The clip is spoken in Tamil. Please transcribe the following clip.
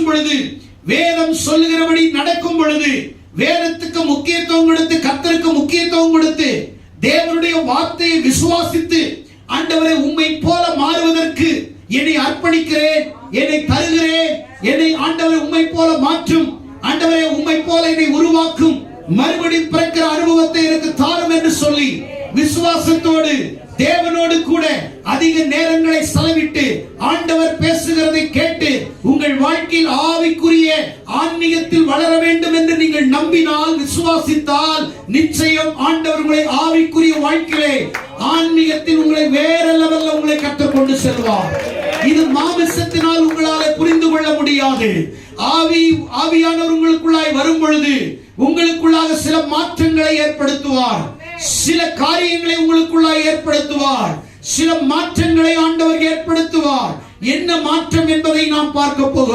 பேசும் பொழுது, வேதம் சொல்லுகிறபடி நடக்கும் பொழுது, வேதத்துக்கு முக்கியத்துவம் கொடுத்து, கர்த்தருக்கு முக்கியத்துவம் கொடுத்து, தேவனுடைய வார்த்தையை விசுவாசித்து, ஆண்டவரே உம்மை போல மாறுவதற்கு என்னை அர்ப்பணிக்கிறேன், என்னை தருகிறேன், என்னை ஆண்டவரே உம்மை போல மாற்றும், ஆண்டவரே உம்மை போல என்னை உருவாக்கும், மறுபடியும் பிறக்கிற அனுபவத்தை எனக்கு தாரும் என்று சொல்லி விசுவாசத்தோடு தேவனோடு கூட அதிக நேரங்களை செலவிட்டு ஆண்டவர் பேசுகிறதை கேட்டு உங்கள் வாழ்க்கையில் ஆவிக்குரிய ஆன்மீகத்தில் வளர வேண்டும் என்று நீங்கள் நம்பினால், விசுவாசித்தால், நிச்சயம் ஆண்டவர் உங்களை ஆவிக்குரிய வாழ்க்கையிலே ஆன்மீகத்தில் உங்களை வேற லெவல்ல உங்களை கற்றுக்கொண்டு செல்வார். இது மாமிசத்தினால் உங்களால் புரிந்து கொள்ள முடியாது. ஆவியானவர் உங்களுக்குள்ளாய் வரும் பொழுது உங்களுக்குள்ளாக சில மாற்றங்களை ஏற்படுத்துவார், சில காரியங்களை உங்களுக்குள்ளாய் ஏற்படுத்துவார், சில மாற்றங்களை ஆண்டவர் ஏற்படுத்துவார். என்ன மாற்றம் என்பதை நாம் பார்க்க போகிறோம்.